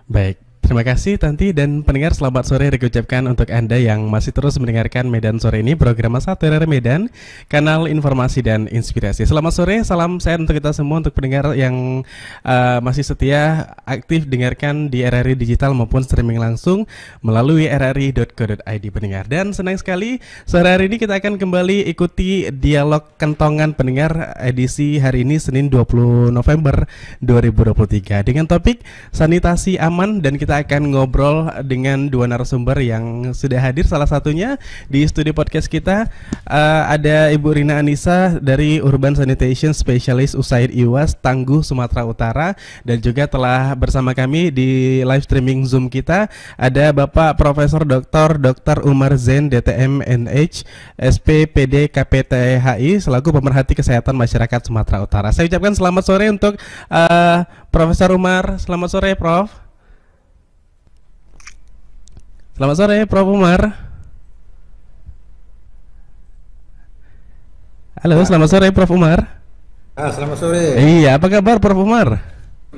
Baik, terima kasih Tanti dan pendengar, selamat sore diucapkan untuk Anda yang masih terus mendengarkan Medan Sore ini, program Satu RRI Medan, kanal informasi dan inspirasi. Selamat sore, salam sehat untuk kita semua, untuk pendengar yang masih setia aktif dengarkan di RRI Digital maupun streaming langsung melalui rri.co.id pendengar. Dan senang sekali sore hari ini kita akan kembali ikuti dialog kentongan pendengar edisi hari ini Senin 20 November 2023 dengan topik sanitasi aman, dan kita akan ngobrol dengan dua narasumber yang sudah hadir. Salah satunya di studio podcast kita ada Ibu Rina Anissa dari Urban Sanitation Specialist USAID IWAS Tangguh Sumatera Utara, dan juga telah bersama kami di live streaming Zoom kita ada Bapak Profesor Dr. Umar Zain DTM NH SPPD KPTHI selaku pemerhati kesehatan masyarakat Sumatera Utara. Saya ucapkan selamat sore untuk Profesor Umar. Selamat sore, Prof. Selamat sore, Prof. Umar. Halo, selamat sore, Prof. Umar. Selamat sore. Iya, apa kabar, Prof. Umar?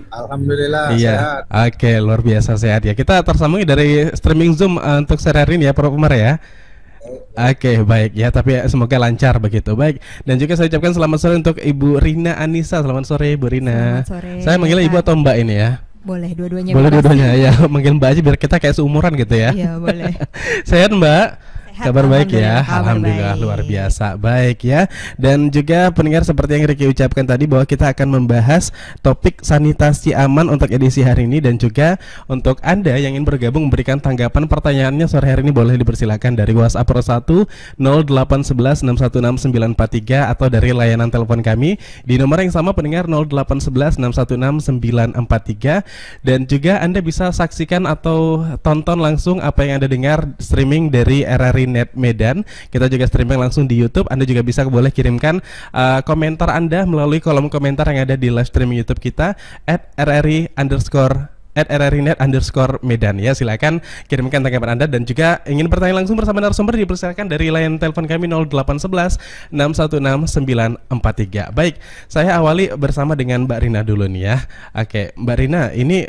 Alhamdulillah Iya. sehat. Oke, luar biasa sehat ya. Kita tersambung dari streaming Zoom untuk sore hari ini ya, Prof. Umar ya. Oke, baik ya, tapi semoga lancar begitu. Baik, dan juga saya ucapkan selamat sore untuk Ibu Rina Anissa. Selamat sore, Bu Rina. Selamat sore. Saya manggilnya Ibu atau Mbak ini ya? Boleh dua-duanya. Boleh dua-duanya ya, manggil Mbak aja biar kita kayak seumuran gitu ya. Iya, boleh. Sehat, Mbak? Sehat, Kabar baik ya, alhamdulillah. alhamdulillah luar biasa baik ya. Dan juga pendengar, seperti yang Ricky ucapkan tadi bahwa kita akan membahas topik sanitasi aman untuk edisi hari ini, dan juga untuk Anda yang ingin bergabung memberikan tanggapan pertanyaannya sore hari ini boleh dipersilakan dari WhatsApp Pro 1 0811 616 943 atau dari layanan telepon kami di nomor yang sama pendengar 0811 616 943, dan juga Anda bisa saksikan atau tonton langsung apa yang Anda dengar streaming dari RRI Net Medan. Kita juga streaming langsung di YouTube. Anda juga bisa boleh kirimkan komentar Anda melalui kolom komentar yang ada di live streaming YouTube kita @rri_net_medan ya. Silakan kirimkan tanggapan Anda, dan juga ingin bertanya langsung bersama narasumber dipersilakan dari layanan telepon kami 0811 616 943. Baik, saya awali bersama dengan Mbak Rina dulu nih ya. Oke, Mbak Rina, ini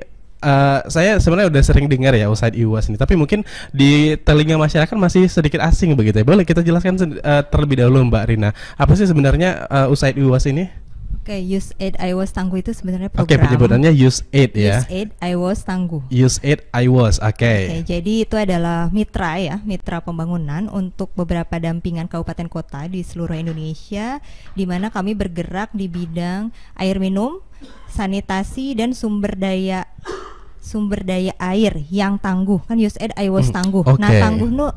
saya sebenarnya udah sering dengar ya USAID IWAS ini, tapi mungkin di telinga masyarakat masih sedikit asing begitu ya. Boleh kita jelaskan terlebih dahulu, Mbak Rina, apa sih sebenarnya USAID IWAS ini? Oke, USAID IWAS Tangguh itu sebenarnya program. Oke, penyebutannya USAID ya. USAID IWAS Tangguh. USAID IWAS, oke. Oke, jadi itu adalah mitra ya, mitra pembangunan untuk beberapa dampingan kabupaten kota di seluruh Indonesia, di mana kami bergerak di bidang air minum, sanitasi, dan sumber daya air yang tangguh. Kan USAID IWAS Tangguh. Nah,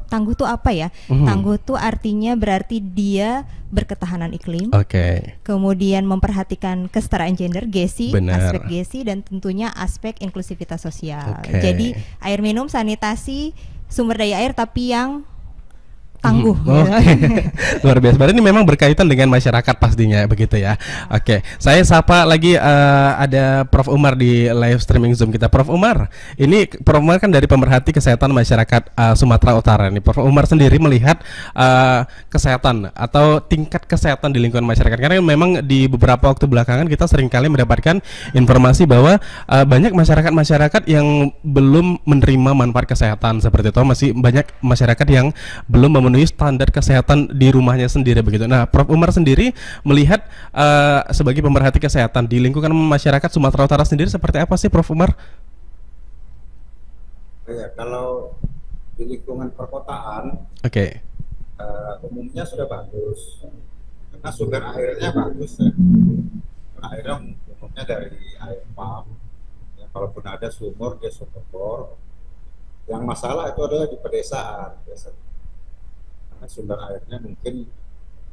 tangguh tuh apa ya? Tangguh tuh artinya berarti dia berketahanan iklim. Kemudian memperhatikan kesetaraan gender, GESI, aspek GESI, dan tentunya aspek inklusivitas sosial. Jadi air minum, sanitasi, sumber daya air tapi yang tangguh. Luar biasa. Berarti ini memang berkaitan dengan masyarakat pastinya begitu ya. Oke, saya sapa lagi ada Prof. Umar di live streaming Zoom kita. Prof. Umar, ini Prof. Umar kan dari pemerhati kesehatan masyarakat Sumatera Utara nih. Prof. Umar sendiri melihat kesehatan atau tingkat kesehatan di lingkungan masyarakat, karena memang di beberapa waktu belakangan kita seringkali mendapatkan informasi bahwa banyak masyarakat yang belum menerima manfaat kesehatan seperti itu. Masih banyak masyarakat yang belum memenuhi standar kesehatan di rumahnya sendiri begitu. Nah, Prof. Umar sendiri melihat sebagai pemerhati kesehatan di lingkungan masyarakat Sumatera Utara sendiri seperti apa sih, Prof. Umar? Ya, kalau di lingkungan perkotaan, umumnya sudah bagus, karena sumber airnya bagus ya. Airnya umumnya dari air pump. Ya, kalaupun ada sumur, dia sumur bor. Yang masalah itu adalah di pedesaan biasanya. Sumber airnya mungkin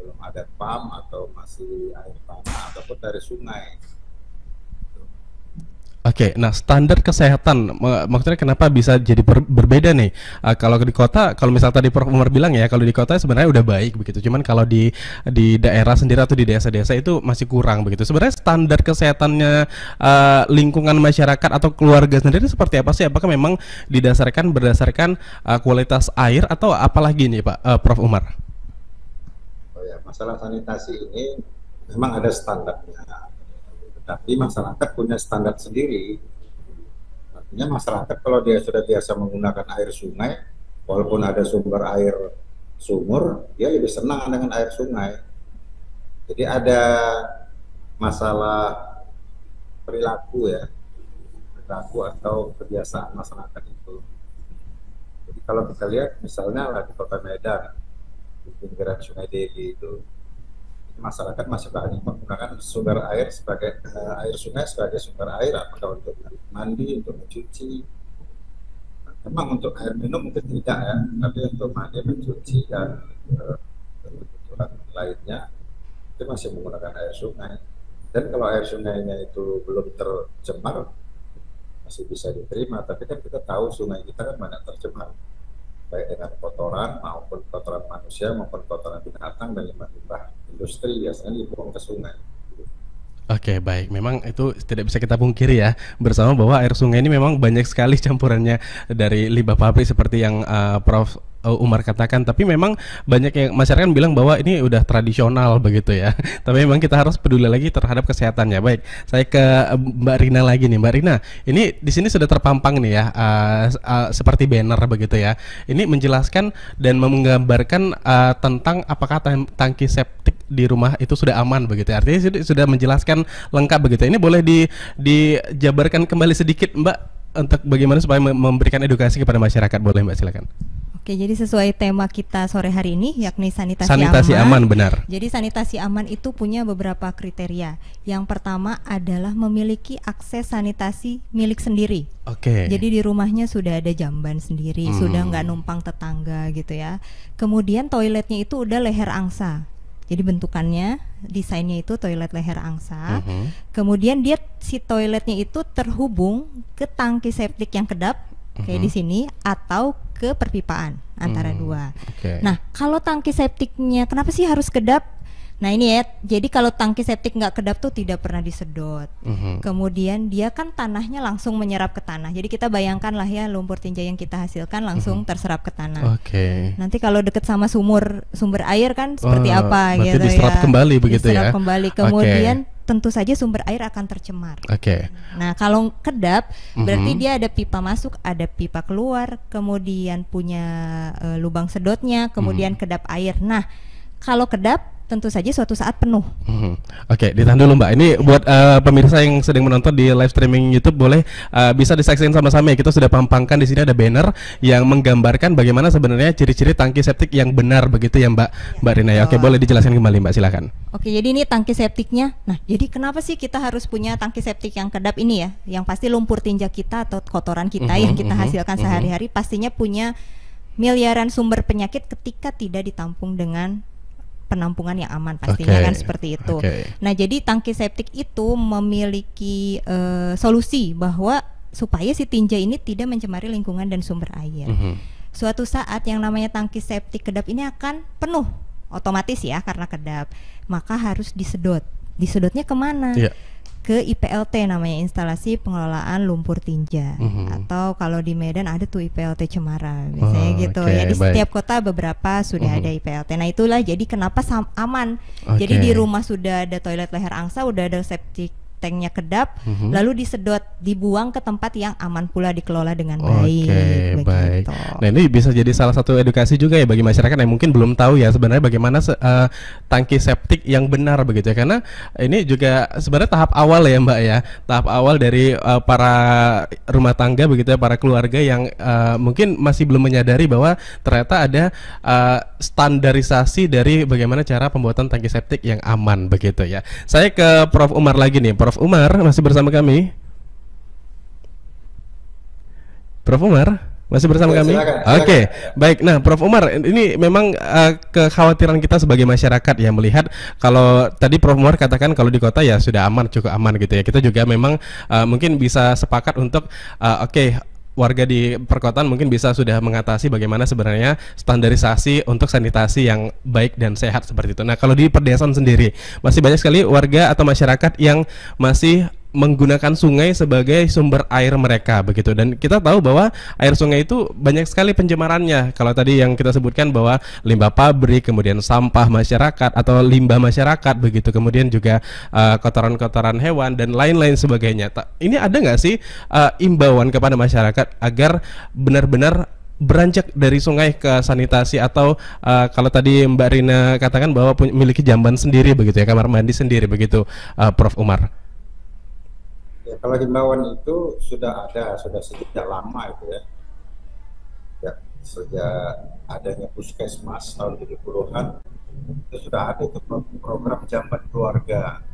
belum ada pump atau masih air tanah ataupun dari sungai. Oke, nah standar kesehatan maksudnya kenapa bisa jadi berbeda nih? Kalau di kota, kalau misal tadi Prof. Umar bilang ya, kalau di kota sebenarnya udah baik begitu. Cuman kalau di daerah sendiri atau di desa-desa itu masih kurang begitu. Sebenarnya standar kesehatannya lingkungan masyarakat atau keluarga sendiri seperti apa sih? Apakah memang berdasarkan kualitas air atau apalagi nih Pak Prof. Umar? Oh ya, masalah sanitasi ini memang ada standarnya. Tapi masyarakat punya standar sendiri. Artinya masyarakat kalau dia sudah biasa menggunakan air sungai, walaupun ada sumber air sumur, dia lebih senang dengan air sungai. Jadi ada masalah perilaku ya, perilaku atau kebiasaan masyarakat itu. Jadi kalau kita lihat misalnya di Kota Medan, di pinggiran Sungai Deli itu masyarakat masih banyak menggunakan sumber air sebagai air sungai sebagai sumber air, apakah untuk mandi, untuk mencuci. Memang untuk air minum mungkin tidak ya, tapi untuk mandi, mencuci dan kebutuhan lainnya itu masih menggunakan air sungai. Dan kalau air sungainya itu belum tercemar masih bisa diterima, tapi kan kita tahu sungai kita kan banyak tercemar, baik dengan kotoran maupun kotoran manusia maupun kotoran binatang dan limbah-limbah industri biasanya dibuang ke sungai. Oke, baik. Memang itu tidak bisa kita pungkiri ya, bersama bahwa air sungai ini memang banyak sekali campurannya dari limbah pabrik seperti yang Prof. Umar katakan. Tapi memang banyak yang masyarakat bilang bahwa ini udah tradisional begitu ya. Tapi memang kita harus peduli lagi terhadap kesehatannya. Baik, saya ke Mbak Rina lagi nih. Mbak Rina, ini di sini sudah terpampang nih ya, seperti banner begitu ya. Ini menjelaskan dan menggambarkan tentang apakah tangki septik di rumah itu sudah aman begitu. Artinya sudah menjelaskan lengkap begitu. Ini boleh dijabarkan kembali sedikit Mbak untuk bagaimana supaya memberikan edukasi kepada masyarakat. Boleh Mbak, silakan. Oke, jadi sesuai tema kita sore hari ini yakni sanitasi aman, benar. Jadi sanitasi aman itu punya beberapa kriteria. Yang pertama adalah memiliki akses sanitasi milik sendiri. Oke. Jadi di rumahnya sudah ada jamban sendiri, sudah nggak numpang tetangga gitu ya. Kemudian toiletnya itu udah leher angsa. Jadi bentukannya, desainnya itu toilet leher angsa. Kemudian si toiletnya itu terhubung ke tangki septik yang kedap kayak di sini atau ke perpipaan antara dua. Nah, kalau tangki septiknya kenapa sih harus kedap? Nah ini ya, jadi kalau tangki septik nggak kedap tuh tidak pernah disedot. Kemudian dia kan tanahnya langsung menyerap ke tanah. Jadi kita bayangkan lah ya, lumpur tinja yang kita hasilkan langsung terserap ke tanah. Nanti kalau deket sama sumber air kan seperti apa gitu ya. Diserap kembali begitu ya. Diserap kembali. Kemudian tentu saja sumber air akan tercemar. Nah kalau kedap berarti dia ada pipa masuk, ada pipa keluar, kemudian punya lubang sedotnya, kemudian kedap air. Nah kalau kedap tentu saja suatu saat penuh. Oke, ditahan dulu Mbak. Ini buat pemirsa yang sedang menonton di live streaming YouTube, boleh bisa disaksikan sama-sama ya. Kita sudah pampangkan di sini ada banner yang menggambarkan bagaimana sebenarnya ciri-ciri tangki septik yang benar begitu ya Mbak Rina ya. Oke, boleh dijelaskan kembali Mbak, silakan. Oke, jadi ini tangki septiknya. Nah, jadi kenapa sih kita harus punya tangki septik yang kedap ini ya? Yang pasti lumpur tinja kita atau kotoran kita yang kita hasilkan sehari-hari pastinya punya miliaran sumber penyakit ketika tidak ditampung dengan penampungan yang aman pastinya kan seperti itu. Nah jadi tangki septik itu memiliki solusi bahwa supaya si tinja ini tidak mencemari lingkungan dan sumber air. Suatu saat yang namanya tangki septik kedap ini akan penuh otomatis ya karena kedap, maka harus disedot. Disedotnya kemana? Ke IPLT namanya, instalasi pengelolaan lumpur tinja. Atau kalau di Medan ada tuh IPLT Cemara biasanya gitu ya. Di setiap kota beberapa sudah ada IPLT. Nah itulah jadi kenapa aman. Jadi di rumah sudah ada toilet leher angsa, udah ada septic tanknya kedap, lalu disedot, dibuang ke tempat yang aman pula, dikelola dengan baik. Baik. Nah ini bisa jadi salah satu edukasi juga ya bagi masyarakat yang mungkin belum tahu ya sebenarnya bagaimana tangki septik yang benar begitu ya, karena ini juga sebenarnya tahap awal ya Mbak ya, tahap awal dari para rumah tangga begitu ya, para keluarga yang mungkin masih belum menyadari bahwa ternyata ada standarisasi dari bagaimana cara pembuatan tangki septik yang aman begitu ya. Saya ke Prof. Umar lagi nih. Prof. Umar masih bersama kami? Prof. Umar masih bersama kami? Oke, baik. Nah, Prof. Umar, ini memang kekhawatiran kita sebagai masyarakat ya melihat kalau tadi Prof. Umar katakan kalau di kota ya sudah aman, cukup aman gitu ya. Kita juga memang mungkin bisa sepakat untuk warga di perkotaan mungkin bisa sudah mengatasi bagaimana sebenarnya standarisasi untuk sanitasi yang baik dan sehat seperti itu. Nah, kalau di pedesaan sendiri masih banyak sekali warga atau masyarakat yang masih menggunakan sungai sebagai sumber air mereka begitu, dan kita tahu bahwa air sungai itu banyak sekali pencemarannya. Kalau tadi yang kita sebutkan bahwa limbah pabrik, kemudian sampah masyarakat atau limbah masyarakat begitu, kemudian juga kotoran-kotoran hewan dan lain-lain sebagainya. Ini ada nggak sih imbauan kepada masyarakat agar benar-benar beranjak dari sungai ke sanitasi, atau kalau tadi Mbak Rina katakan bahwa memiliki jamban sendiri begitu ya, kamar mandi sendiri begitu, Prof. Umar? Ya, kalau himbauan itu sudah ada, sudah sejak lama itu ya. Ya, sejak adanya Puskesmas tahun 70-an itu sudah ada itu program jamban keluarga.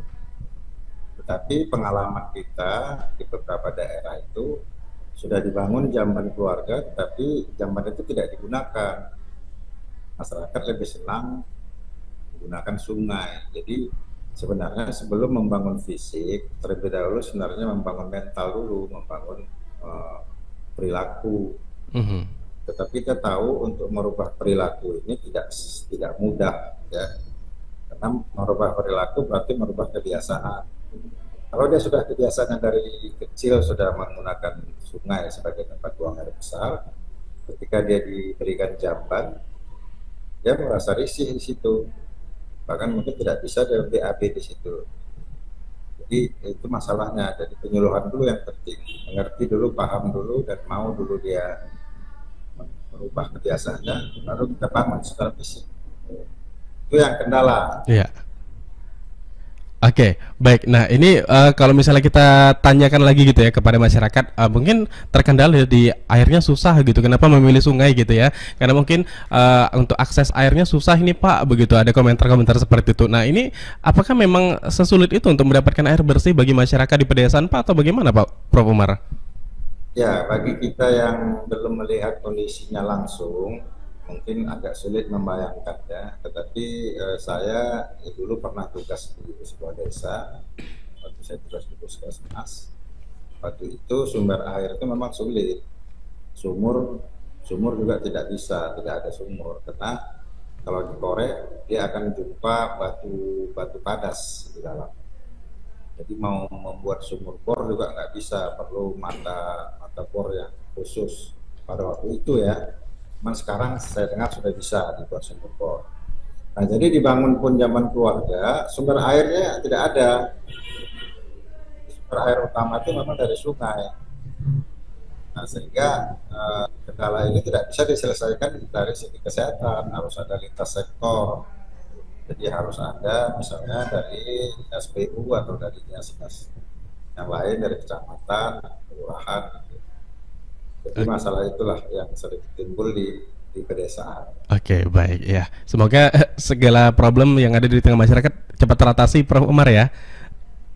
Tetapi pengalaman kita di beberapa daerah itu sudah dibangun jamban keluarga, tetapi jamban itu tidak digunakan. Masyarakat lebih senang menggunakan sungai. Jadi sebenarnya sebelum membangun fisik, terlebih dahulu sebenarnya membangun mental dulu, membangun perilaku. Tetapi kita tahu untuk merubah perilaku ini tidak mudah, ya. Karena merubah perilaku berarti merubah kebiasaan. Kalau dia sudah kebiasaan dari kecil sudah menggunakan sungai sebagai tempat buang air besar, ketika dia diberikan jamban, dia merasa risih di situ. Bahkan mungkin tidak bisa ada BAB di situ. Jadi itu masalahnya. Jadi penyuluhan dulu yang penting, mengerti dulu, paham dulu, dan mau dulu dia merubah kebiasaannya, baru kita bangun secara fisik. Itu yang kendala. Iya. Oke, baik. Nah, ini kalau misalnya kita tanyakan lagi gitu ya kepada masyarakat, mungkin terkendala di airnya susah gitu. Kenapa memilih sungai gitu ya? Karena mungkin untuk akses airnya susah ini Pak, begitu. Ada komentar-komentar seperti itu. Nah, ini apakah memang sesulit itu untuk mendapatkan air bersih bagi masyarakat di pedesaan Pak, atau bagaimana Pak, Prof. Umar? Ya, bagi kita yang belum melihat kondisinya langsung, mungkin agak sulit membayangkannya, tetapi saya dulu pernah tugas di sebuah desa, waktu saya tugas di Puskesmas. Waktu itu sumber air itu memang sulit, sumur juga tidak bisa, tidak ada sumur, karena kalau dikorek dia akan jumpa batu padas di dalam. Jadi mau membuat sumur bor juga nggak bisa, perlu mata bor yang khusus pada waktu itu ya. Cuman sekarang saya dengar sudah bisa dibuat sumber bor. Nah, jadi dibangun pun zaman keluarga, sumber airnya tidak ada. Sumber air utama itu memang dari sungai. Nah, sehingga kendala ini tidak bisa diselesaikan dari segi kesehatan, harus ada lintas sektor. Jadi harus ada misalnya dari SPU atau dari dinas yang lain, dari kecamatan, kelurahan. Jadi masalah itulah yang sering timbul di pedesaan. Oke, baik ya. Semoga segala problem yang ada di tengah masyarakat cepat teratasi, Prof. Umar ya.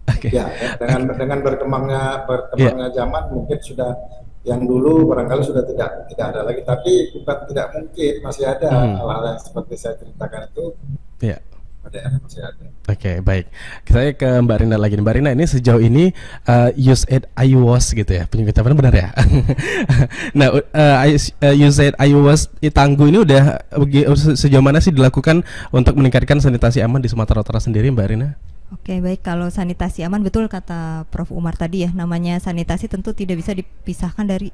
Oke. Ya, dengan berkembangnya zaman mungkin sudah yang dulu barangkali sudah tidak ada lagi, tapi bukan tidak mungkin, masih ada hal-hal yang seperti saya ceritakan itu. Ya. Masih ada. Oke, baik. Saya ke Mbak Rina lagi. Mbak Rina, ini sejauh ini USAID IWAS gitu ya, penyebutannya benar ya? Nah, USAID IWAS Tangguh ini udah sejauh mana sih dilakukan untuk meningkatkan sanitasi aman di Sumatera Utara sendiri, Mbak Rina? Oke, baik. Kalau sanitasi aman, betul kata Prof. Umar tadi ya, namanya sanitasi tentu tidak bisa dipisahkan dari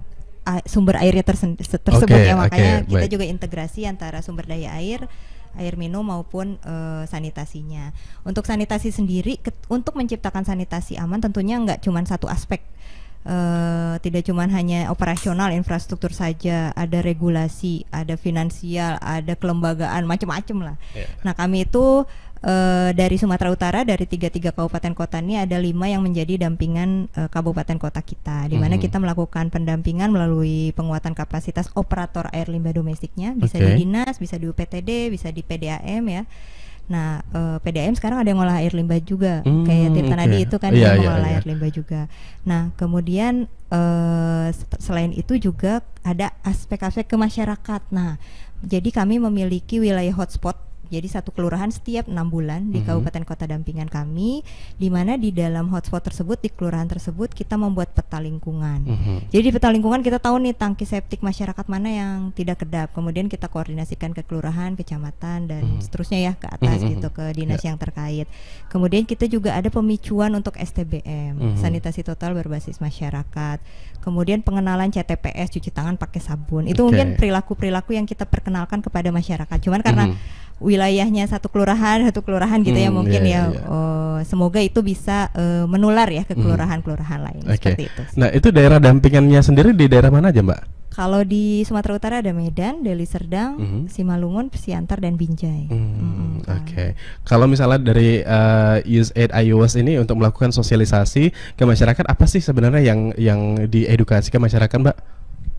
sumber airnya tersebut ya, makanya kita juga integrasi antara sumber daya air minum maupun sanitasinya. Untuk sanitasi sendiri, untuk menciptakan sanitasi aman tentunya nggak cuma satu aspek, tidak cuma hanya operasional infrastruktur saja, ada regulasi, ada finansial, ada kelembagaan, macam-macam lah. Nah, kami itu dari Sumatera Utara, dari 33 kabupaten kota ini ada 5 yang menjadi dampingan kabupaten kota kita, di mana kita melakukan pendampingan melalui penguatan kapasitas operator air limbah domestiknya, bisa di dinas, bisa di UPTD, bisa di PDAM ya. Nah, PDAM sekarang ada yang ngolah air limbah juga, kayak Tirta Nadi itu kan yang mengolah air limbah juga. Nah, kemudian selain itu juga ada aspek-aspek ke masyarakat. Nah, jadi kami memiliki wilayah hotspot Jadi satu kelurahan setiap 6 bulan di kabupaten kota dampingan kami, di mana di dalam hotspot tersebut, di kelurahan tersebut kita membuat peta lingkungan. Jadi di peta lingkungan kita tahu nih tangki septik masyarakat mana yang tidak kedap. Kemudian kita koordinasikan ke kelurahan, kecamatan dan seterusnya ya ke atas gitu, ke dinas yang terkait. Kemudian kita juga ada pemicuan untuk STBM, sanitasi total berbasis masyarakat. Kemudian pengenalan CTPS, cuci tangan pakai sabun. Itu mungkin perilaku-perilaku yang kita perkenalkan kepada masyarakat. Cuman karena wilayahnya satu kelurahan gitu ya, mungkin semoga itu bisa menular ya ke kelurahan-kelurahan lain seperti itu. Nah, itu daerah dampingannya sendiri di daerah mana aja, Mbak? Kalau di Sumatera Utara ada Medan, Deli Serdang, Simalungun, Siantar dan Binjai. Kalau misalnya dari USAID IUS ini untuk melakukan sosialisasi ke masyarakat, apa sih sebenarnya yang diedukasi ke masyarakat, Mbak?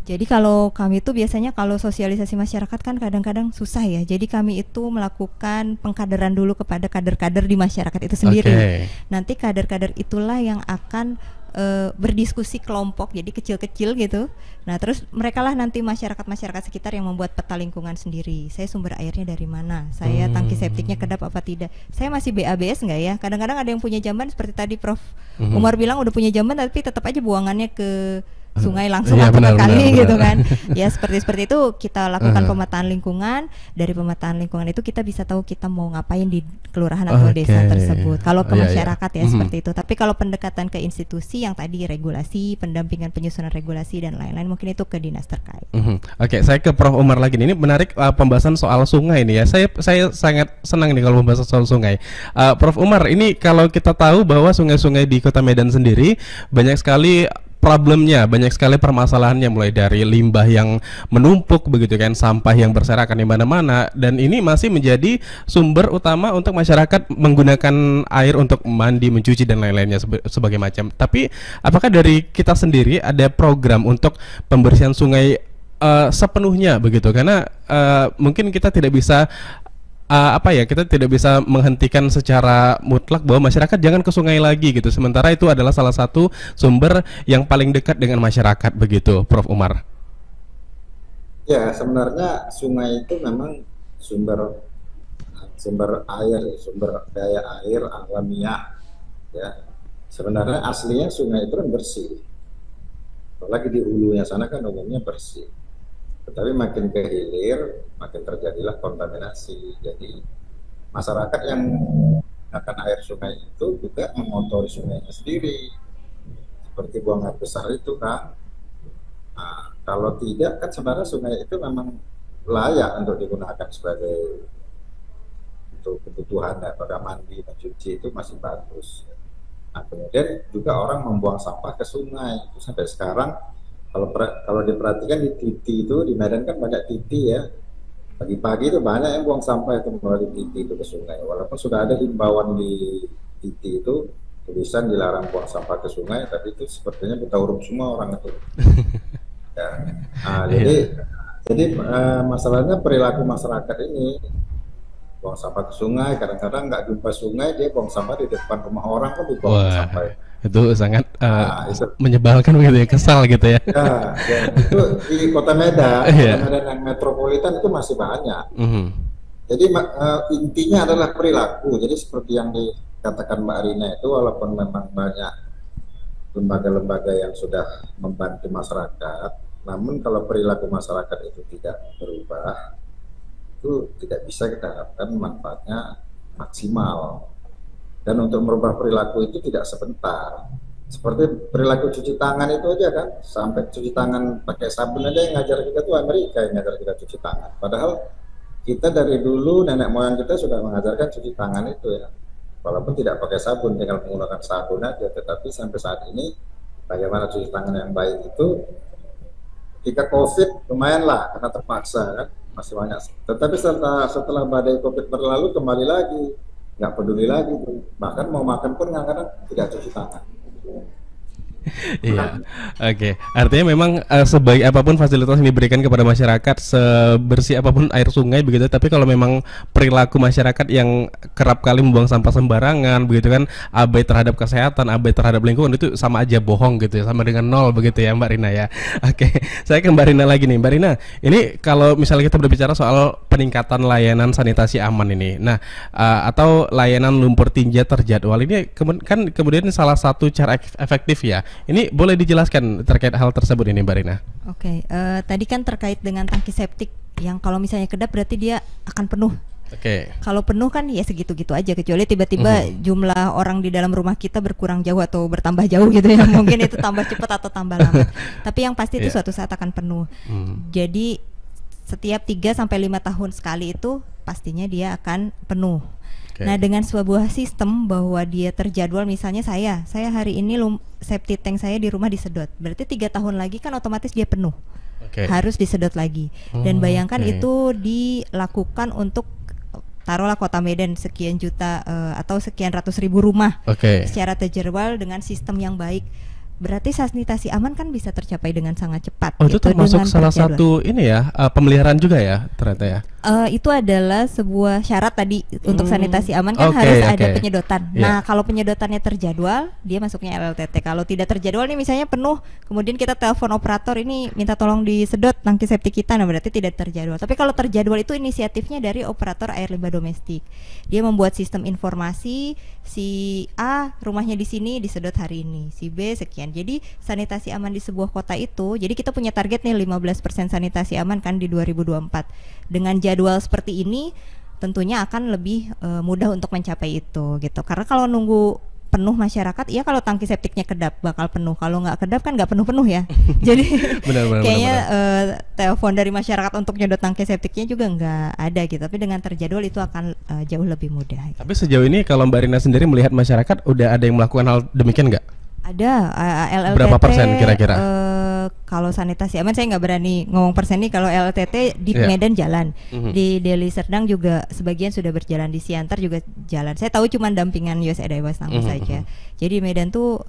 Jadi kalau kami itu biasanya kalau sosialisasi masyarakat kan kadang-kadang susah ya. Jadi kami itu melakukan pengkaderan dulu kepada kader-kader di masyarakat itu sendiri. Nanti kader-kader itulah yang akan berdiskusi kelompok, jadi kecil-kecil gitu. Nah terus mereka lah nanti masyarakat sekitar yang membuat peta lingkungan sendiri. Saya sumber airnya dari mana? Saya tangki septiknya kedap apa tidak? Saya masih BABS nggak ya? Kadang-kadang ada yang punya jamban seperti tadi Prof. Umar bilang udah punya jamban tapi tetap aja buangannya ke sungai langsung atau ke kali gitu kan. Ya seperti itu kita lakukan pemetaan lingkungan. Dari pemetaan lingkungan itu kita bisa tahu kita mau ngapain di kelurahan atau desa tersebut. Kalau ke masyarakat ya seperti itu. Tapi kalau pendekatan ke institusi yang tadi regulasi, pendampingan penyusunan regulasi dan lain-lain mungkin itu ke dinas terkait. Saya ke Prof Umar lagi. Ini menarik pembahasan soal sungai ini ya. Saya sangat senang nih kalau membahas soal sungai. Prof Umar, ini kalau kita tahu bahwa sungai-sungai di Kota Medan sendiri banyak sekali problemnya, banyak sekali permasalahannya, mulai dari limbah yang menumpuk begitu kan, sampah yang berserakan di mana-mana, dan ini masih menjadi sumber utama untuk masyarakat menggunakan air untuk mandi, mencuci dan lain-lainnya sebagai macam. Tapi apakah dari kita sendiri ada program untuk pembersihan sungai sepenuhnya begitu? Karena mungkin kita tidak bisa kita tidak bisa menghentikan secara mutlak bahwa masyarakat jangan ke sungai lagi gitu. Sementara itu adalah salah satu sumber yang paling dekat dengan masyarakat begitu, Prof Umar. Ya, sebenarnya sungai itu memang sumber air, sumber daya air alamiah. Ya, sebenarnya aslinya sungai itu kan bersih. Apalagi di hulunya sana kan umumnya bersih. Tetapi makin ke hilir, makin terjadilah kontaminasi. Jadi masyarakat yang menggunakan air sungai itu juga mengotori sungainya sendiri, seperti buang air besar itu kan. Nah, kalau tidak kan sebenarnya sungai itu memang layak untuk digunakan sebagai untuk kebutuhan pada mandi, mencuci itu masih bagus. Nah, kemudian juga orang membuang sampah ke sungai itu sampai sekarang. Kalau diperhatikan di Titi itu, di Medan kan banyak Titi ya. Pagi-pagi itu banyak yang buang sampah itu melalui Titi itu ke sungai. Walaupun sudah ada himbauan di Titi itu, tulisan dilarang buang sampah ke sungai, tapi itu sepertinya buta huruf semua orang itu. Ya. Nah, jadi masalahnya perilaku masyarakat ini, buang sampah ke sungai, kadang-kadang nggak jumpa sungai, dia buang sampah di depan rumah orang kan dibuang sampah. Itu sangat menyebalkan begitu ya, kesal gitu ya. Ya, itu di Kota Medan, Kota Medan yang metropolitan itu masih banyak. Jadi intinya adalah perilaku. Jadi seperti yang dikatakan Mbak Rina itu, walaupun memang banyak lembaga-lembaga yang sudah membantu masyarakat, namun kalau perilaku masyarakat itu tidak berubah, itu tidak bisa kita harapkan manfaatnya maksimal. Dan untuk merubah perilaku itu tidak sebentar. Seperti perilaku cuci tangan itu aja kan, sampai cuci tangan pakai sabun aja yang ngajar kita tuh Amerika yang ngajar kita cuci tangan. Padahal kita dari dulu nenek moyang kita sudah mengajarkan cuci tangan itu ya. Walaupun tidak pakai sabun, tinggal menggunakan sabun aja. Tetapi sampai saat ini bagaimana cuci tangan yang baik itu, ketika COVID lumayan lah karena terpaksa kan, masih banyak. Tetapi setelah badai COVID berlalu kembali lagi. Nggak peduli lagi tuh, bahkan mau makan pun kadang-kadang tidak cuci tangan. Iya, oke. Artinya memang sebaik apapun fasilitas yang diberikan kepada masyarakat, sebersih apapun air sungai begitu, tapi kalau memang perilaku masyarakat yang kerap kali membuang sampah sembarangan begitu kan, abai terhadap kesehatan, abai terhadap lingkungan, itu sama aja bohong gitu ya, sama dengan nol begitu ya Mbak Rina ya. Oke, saya ke Mbak Rina lagi nih. Mbak Rina, ini kalau misalnya kita berbicara soal peningkatan layanan sanitasi aman ini, nah atau layanan lumpur tinja terjadwal ini kan kemudian salah satu cara efektif ya. Ini boleh dijelaskan terkait hal tersebut ini Mbak Rina? Oke, tadi kan terkait dengan tangki septik yang kalau misalnya kedap berarti dia akan penuh. Oke. Kalau penuh kan ya segitu-gitu aja, kecuali tiba-tiba jumlah orang di dalam rumah kita berkurang jauh atau bertambah jauh gitu ya. Mungkin itu tambah cepat atau tambah lambat. Tapi yang pasti itu suatu saat akan penuh. Jadi setiap 3 sampai 5 tahun sekali itu pastinya dia akan penuh. Nah, dengan sebuah sistem bahwa dia terjadwal, misalnya saya hari ini septic tank saya di rumah disedot, berarti 3 tahun lagi kan otomatis dia penuh, harus disedot lagi. Dan bayangkan itu dilakukan untuk taruhlah Kota Medan sekian juta atau sekian ratus ribu rumah secara terjadwal dengan sistem yang baik. Berarti sanitasi aman kan bisa tercapai dengan sangat cepat. Oh, itu termasuk salah satu ini ya, pemeliharaan juga ya ternyata ya. Itu adalah sebuah syarat tadi untuk sanitasi aman kan harus ada penyedotan. Nah, kalau penyedotannya terjadwal, dia masuknya LLTT. Kalau tidak terjadwal nih misalnya penuh, kemudian kita telepon operator ini minta tolong disedot tangki septik kita, nah berarti tidak terjadwal. Tapi kalau terjadwal itu inisiatifnya dari operator air limbah domestik. Dia membuat sistem informasi, si A rumahnya di sini disedot hari ini, si B sekian. Jadi sanitasi aman di sebuah kota itu, jadi kita punya target nih 15% sanitasi aman kan di 2024. Dengan jadwal seperti ini tentunya akan lebih mudah untuk mencapai itu gitu. Karena kalau nunggu penuh masyarakat, ya kalau tangki septiknya kedap bakal penuh. Kalau nggak kedap kan nggak penuh-penuh ya. Jadi kayaknya telepon dari masyarakat untuk nyedot tangki septiknya juga nggak ada gitu. Tapi dengan terjadwal itu akan jauh lebih mudah. Tapi sejauh ini kalau Mbak Rina sendiri melihat masyarakat udah ada yang melakukan hal demikian nggak? Ada LLTT. Berapa persen kira-kira? Kalau sanitasi aman saya nggak berani ngomong persen nih. Kalau LLTT di Medan jalan, di Deli Serdang juga sebagian sudah berjalan, di Siantar juga jalan. Saya tahu cuma dampingan USAID Tangguh saja. Jadi Medan tuh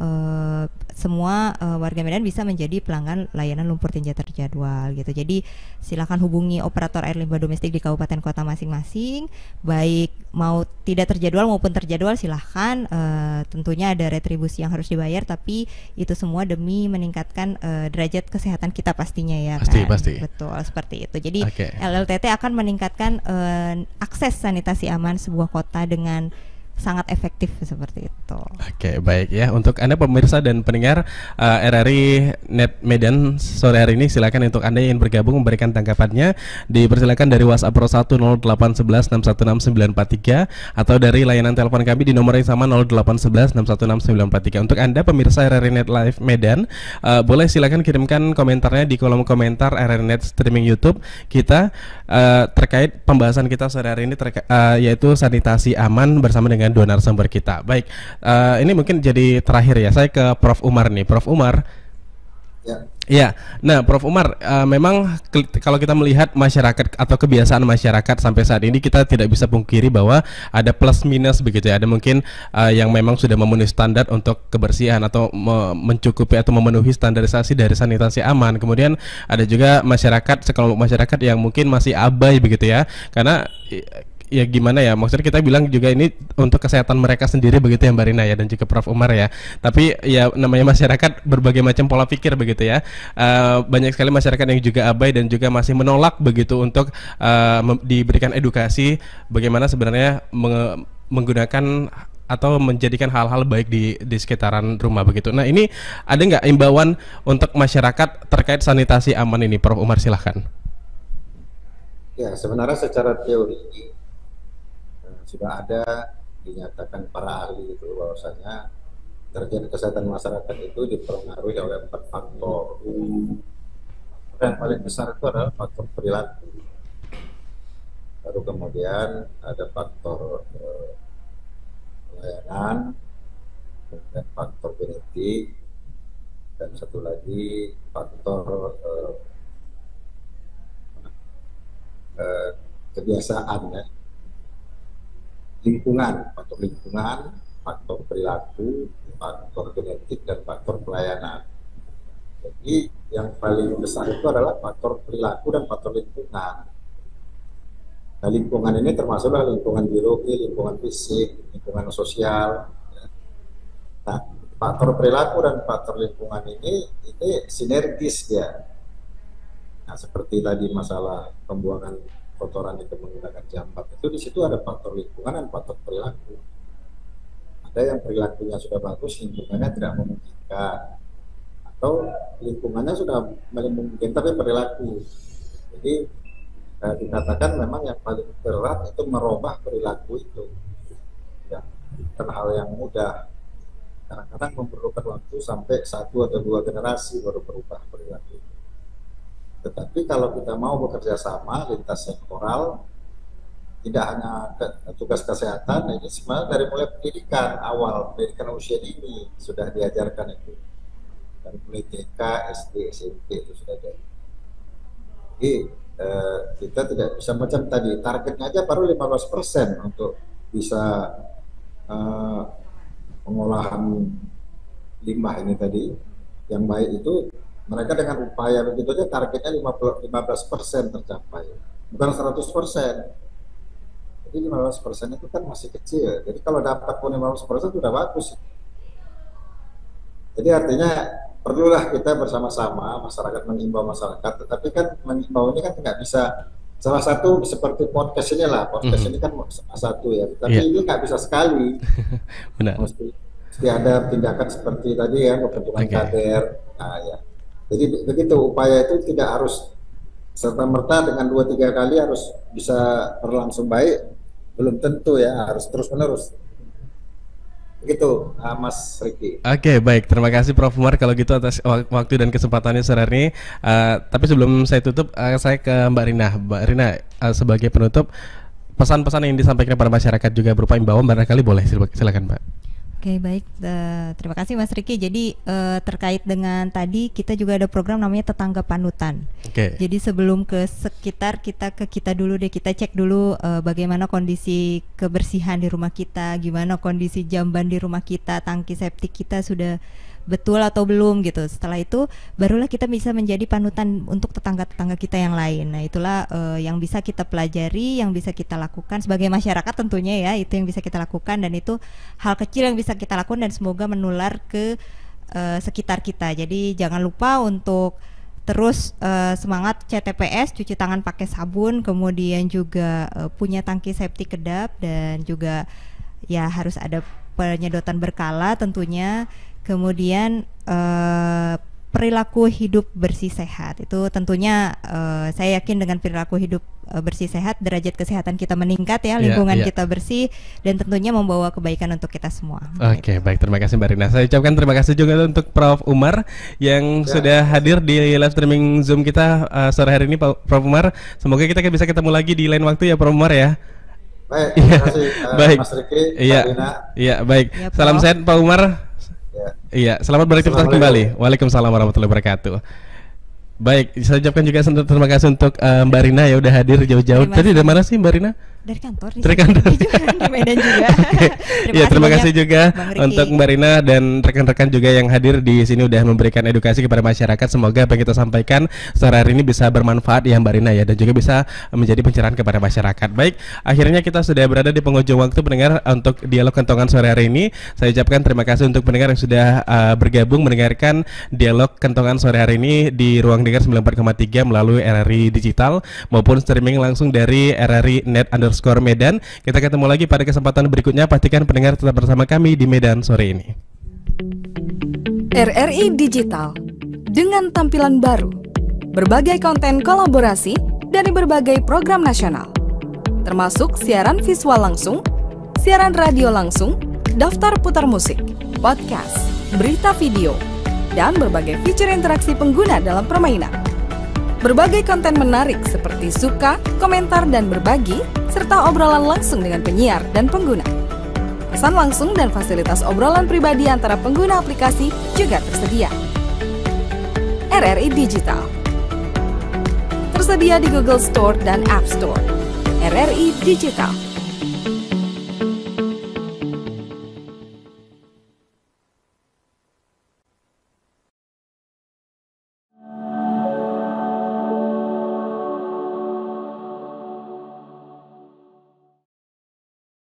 semua warga Medan bisa menjadi pelanggan layanan lumpur tinja terjadwal gitu. Jadi silakan hubungi operator air limbah domestik di kabupaten kota masing-masing, baik mau tidak terjadwal maupun terjadwal silahkan. Tentunya ada retribusi yang harus dibayar, tapi itu semua demi meningkatkan derajat kesehatan kita pastinya ya. Pasti. Betul seperti itu. Jadi LLTT akan meningkatkan akses sanitasi aman sebuah kota dengan sangat efektif seperti itu. Oke, baik ya. Untuk Anda pemirsa dan pendengar RRI Net Medan sore hari ini, silakan untuk Anda yang bergabung memberikan tanggapannya, dipersilakan dari WhatsApp Pro 1 0811 616943 atau dari layanan telepon kami di nomor yang sama 0811 616943. Untuk Anda pemirsa RRI Net Live Medan, boleh silakan kirimkan komentarnya di kolom komentar RRI Net streaming YouTube kita terkait pembahasan kita sore hari ini yaitu sanitasi aman bersama dengan dua narasumber kita. Baik, ini mungkin jadi terakhir ya. Saya ke Prof. Umar nih. Prof. Umar. Ya. Nah, Prof. Umar, memang kalau kita melihat masyarakat atau kebiasaan masyarakat sampai saat ini, kita tidak bisa pungkiri bahwa ada plus minus begitu ya. Ada mungkin yang memang sudah memenuhi standar untuk kebersihan atau mencukupi atau memenuhi standarisasi dari sanitasi aman. Kemudian ada juga masyarakat, sekelompok masyarakat yang mungkin masih abai begitu ya. Karena ya gimana ya, maksudnya kita bilang juga ini untuk kesehatan mereka sendiri begitu ya Mbak Rina ya, dan juga Prof. Umar ya. Tapi ya namanya masyarakat berbagai macam pola pikir begitu ya. Banyak sekali masyarakat yang juga abai dan juga masih menolak begitu untuk diberikan edukasi bagaimana sebenarnya menggunakan atau menjadikan hal-hal baik di sekitaran rumah begitu. Nah, ini ada nggak imbauan untuk masyarakat terkait sanitasi aman ini, Prof. Umar, silahkan. Ya, sebenarnya secara teori sudah ada dinyatakan para ahli itu bahwasanya derajat kesehatan masyarakat itu dipengaruhi oleh 4 faktor. Yang paling besar itu adalah faktor perilaku. Baru kemudian ada faktor pelayanan, kemudian faktor genetik, dan satu lagi faktor kebiasaan ya. Lingkungan, faktor lingkungan, faktor perilaku, faktor genetik, dan faktor pelayanan. Jadi yang paling besar itu adalah faktor perilaku dan faktor lingkungan. Nah, lingkungan ini termasuklah lingkungan biologi, lingkungan fisik, lingkungan sosial. Nah, faktor perilaku dan faktor lingkungan ini sinergis ya. Nah, seperti tadi masalah pembuangan kotoran itu menggunakan jambat, itu di situ ada faktor lingkungan dan faktor perilaku. Ada yang perilakunya sudah bagus, lingkungannya tidak memungkinkan, atau lingkungannya sudah memungkinkan tapi perilaku. Jadi dikatakan memang yang paling berat itu merubah perilaku itu. Ya, bukan hal yang mudah. Kadang-kadang memerlukan waktu sampai 1 atau 2 generasi baru berubah perilaku itu. Tetapi kalau kita mau bekerja sama lintas sektoral, tidak hanya tugas kesehatan, ini sebenarnya dari mulai pendidikan awal, pendidikan usia dini sudah diajarkan itu. Dari mulai TK, SD, SMP itu sudah ada. Jadi kita tidak bisa macam tadi, targetnya aja baru 15% untuk bisa pengolahan limbah ini tadi yang baik itu. Mereka dengan upaya begitu aja targetnya 15% tercapai, bukan 100%. Jadi 15% itu kan masih kecil. Jadi kalau dapat pun 15% sudah bagus. Jadi artinya perlulah kita bersama-sama, masyarakat mengimbau masyarakat. Tetapi kan mengimbau ini kan nggak bisa, salah satu seperti podcast ini lah. Podcast ini kan satu ya, tapi ini nggak bisa sekali. Benar. Mesti ada tindakan seperti tadi ya, pembentukan kader. Nah ya. Jadi begitu, upaya itu tidak harus serta-merta dengan 2-3 kali harus bisa berlangsung baik, belum tentu ya, harus terus-menerus. Begitu, Mas Riki. Oke, baik, terima kasih Prof. Umar kalau gitu atas waktu dan kesempatannya sore ini. Tapi sebelum saya tutup, saya ke Mbak Rina. Mbak Rina, sebagai penutup, pesan-pesan yang disampaikan kepada masyarakat juga berupa imbauan barangkali boleh, silakan Mbak. Oke, baik, terima kasih Mas Riki. Jadi terkait dengan tadi kita juga ada program namanya Tetangga Panutan. Jadi sebelum ke sekitar, kita ke kita dulu deh, kita cek dulu bagaimana kondisi kebersihan di rumah kita, gimana kondisi jamban di rumah kita, tangki septik kita sudah betul atau belum gitu. Setelah itu barulah kita bisa menjadi panutan untuk tetangga-tetangga kita yang lain. Nah, itulah yang bisa kita pelajari, yang bisa kita lakukan sebagai masyarakat tentunya ya, itu yang bisa kita lakukan, dan itu hal kecil yang bisa kita lakukan dan semoga menular ke sekitar kita. Jadi jangan lupa untuk terus semangat CTPS, cuci tangan pakai sabun, kemudian juga punya tangki septik kedap, dan juga ya harus ada penyedotan berkala tentunya. Kemudian perilaku hidup bersih sehat itu tentunya saya yakin dengan perilaku hidup bersih sehat derajat kesehatan kita meningkat ya, lingkungan kita bersih, dan tentunya membawa kebaikan untuk kita semua. Oke, baik, terima kasih Mbak Rina. Saya ucapkan terima kasih juga untuk Prof. Umar yang sudah hadir di live streaming Zoom kita sore hari ini, Prof. Umar. Semoga kita bisa ketemu lagi di lain waktu ya, Prof. Umar ya. Baik, terima kasih Mas Riki, Mbak Rina. Iya, baik. Salam sehat Pak Umar. Iya, selamat beraktivitas kembali. Waalaikumsalam warahmatullahi wabarakatuh. Baik, saya ucapkan juga terima kasih untuk Mbak Rina ya udah hadir jauh-jauh. Tadi dari mana sih Mbak Rina? Dari kantor. Dari kantor. Di Medan juga. Ya, terima kasih juga untuk Mbak Rina dan rekan-rekan juga yang hadir di sini udah memberikan edukasi kepada masyarakat. Semoga apa yang kita sampaikan sore hari ini bisa bermanfaat ya Mbak Rina ya, dan juga bisa menjadi pencerahan kepada masyarakat. Baik, akhirnya kita sudah berada di penghujung waktu pendengar untuk dialog kentongan sore hari ini. Saya ucapkan terima kasih untuk pendengar yang sudah bergabung mendengarkan dialog kentongan sore hari ini di Ruang Dengar 94,3 melalui RRI Digital maupun streaming langsung dari RRI.net_Medan. Kita ketemu lagi pada kesempatan berikutnya. Pastikan pendengar tetap bersama kami di Medan sore ini. RRI Digital dengan tampilan baru, berbagai konten kolaborasi dari berbagai program nasional, termasuk siaran visual langsung, siaran radio langsung, daftar putar musik, podcast, berita video, dan berbagai fitur interaksi pengguna dalam permainan. Berbagai konten menarik seperti suka, komentar, dan berbagi, serta obrolan langsung dengan penyiar dan pengguna. Pesan langsung dan fasilitas obrolan pribadi antara pengguna aplikasi juga tersedia. RRI Digital tersedia di Google Store dan App Store. RRI Digital.